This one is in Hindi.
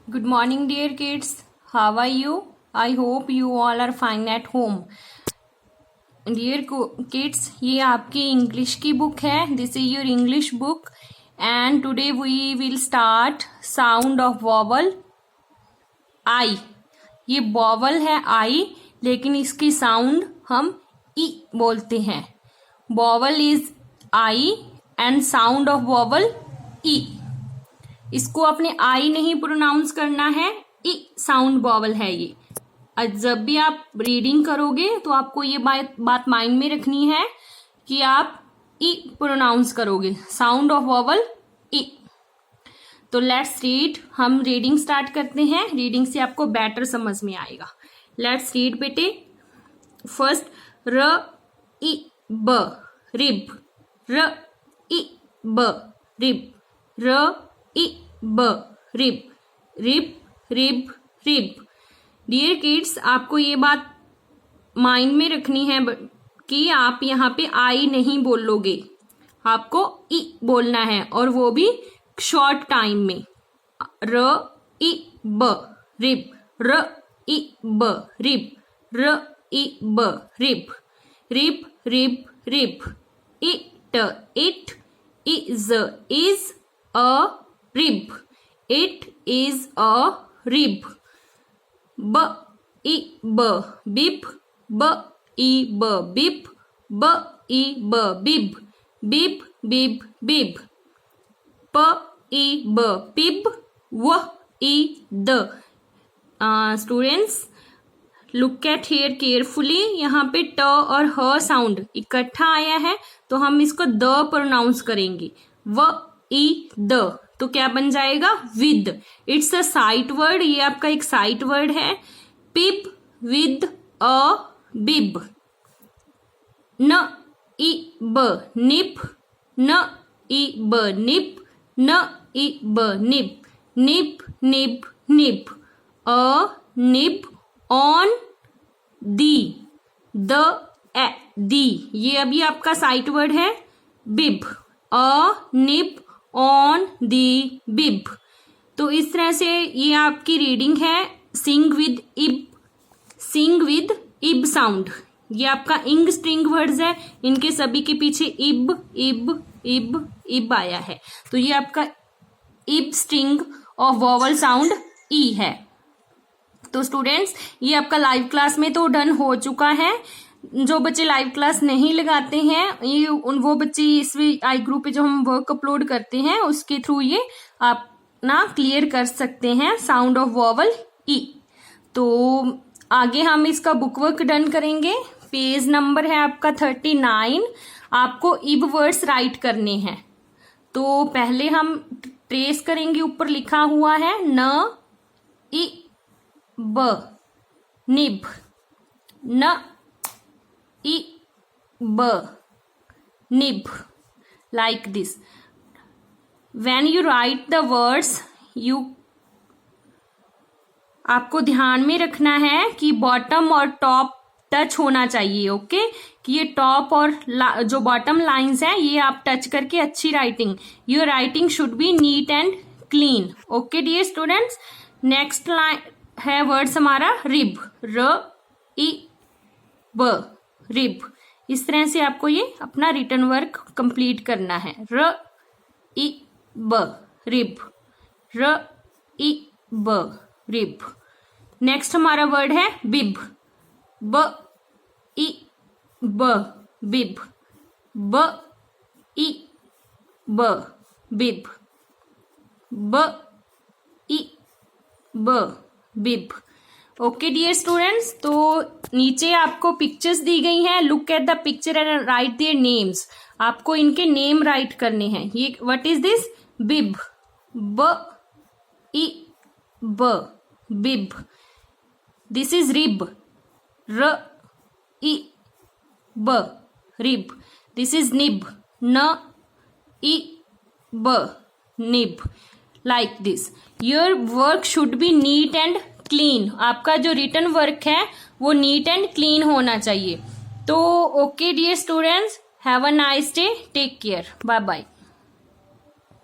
Good morning, dear kids. How are you? I hope you all are fine at home. Dear kids, ये आपकी इंग्लिश की बुक है. This is your English book, and today we will start sound of vowel I. ये vowel है I, लेकिन इसकी साउंड हम ई बोलते हैं. Vowel is I and sound of vowel E. इसको अपने आई नहीं प्रोनाउंस करना है, ई साउंड वॉवल है ये. जब भी आप रीडिंग करोगे तो आपको ये बात माइंड में रखनी है कि आप ई प्रोनाउंस करोगे, साउंड ऑफ वॉवल ई. तो लेट्स रीड. हम रीडिंग स्टार्ट करते हैं. रीडिंग से आपको बेटर समझ में आएगा. लेट्स रीड बेटे. फर्स्ट र ई ब रिब, र ई ब रिब, र ई ब rib, rib rib rib. Dear kids, आपको ये बात माइंड में रखनी है कि आप यहाँ पे आई नहीं बोलोगे, आपको ई बोलना है, और वो भी शॉर्ट टाइम में. र ई ब रिब, र ई ब रिब, र ई ब rib, rib rib rib. It it is a rib, it is a rib. B I B bib, b I b bib, b I b bib, bib bib bib. P I b pib, w I d. Students, look at here carefully. यहाँ पे ट और ह साउंड इकट्ठा आया है, तो हम इसको द प्रोनाउंस करेंगे. व ई द, तो क्या बन जाएगा? With. It's a site word. ये आपका एक साइट वर्ड है. पिप विद अ बिब. न ई ब निप, न ई ब निप, न ई ब निप, निप निप निप. अ निप ऑन दी, द ए दी. ये अभी आपका साइट वर्ड है बिब. अ निप ऑन दी बिब. तो इस तरह से ये आपकी रीडिंग है. सिंग विद इब, सिंग विद इब साउंड. ये आपका इंग स्ट्रिंग वर्ड्स है, इनके सभी के पीछे इब इब इब इब आया है, तो ये आपका इब स्ट्रिंग ऑफ वॉवल साउंड ई है. तो स्टूडेंट्स, ये आपका लाइव क्लास में तो डन हो चुका है. जो बच्चे लाइव क्लास नहीं लगाते हैं, ये वो बच्चे इस आई ग्रुप पे जो हम वर्क अपलोड करते हैं उसके थ्रू ये आप ना क्लियर कर सकते हैं साउंड ऑफ वॉवल ई. तो आगे हम इसका बुक वर्क डन करेंगे. पेज नंबर है आपका 39. आपको इब वर्ड्स राइट करने हैं. तो पहले हम ट्रेस करेंगे. ऊपर लिखा हुआ है न ई ब निब, न ई ब nib, like this. When you write the words, आपको ध्यान में रखना है कि बॉटम और टॉप टच होना चाहिए. ओके, कि ये टॉप और जो बॉटम लाइंस हैं ये आप टच करके अच्छी writing, your writing should be neat and clean. Okay dear students, next line है वर्ड्स हमारा रिब, र ई ब रिब. इस तरह से आपको ये अपना रिटर्न वर्क कंप्लीट करना है. र ई ब रिब, र ई ब रिब. नेक्स्ट हमारा वर्ड है बिब, ब ई ब बिब, ब ई ब बिब, ब ई ब बिब. ओके डियर स्टूडेंट्स, तो नीचे आपको पिक्चर्स दी गई हैं. Look at the picture and right their names. आपको इनके नेम राइट करने हैं. ये व्हाट इज दिस? बिब, ब ई ब बिब. दिस इज रिब, र ई ब रिब. दिस इज निब, न ई ब nib. Like this. Your work should be neat and clean. आपका जो रिटन वर्क है वो नीट एंड क्लीन होना चाहिए. तो okay dear students, have a nice day, take care, bye bye.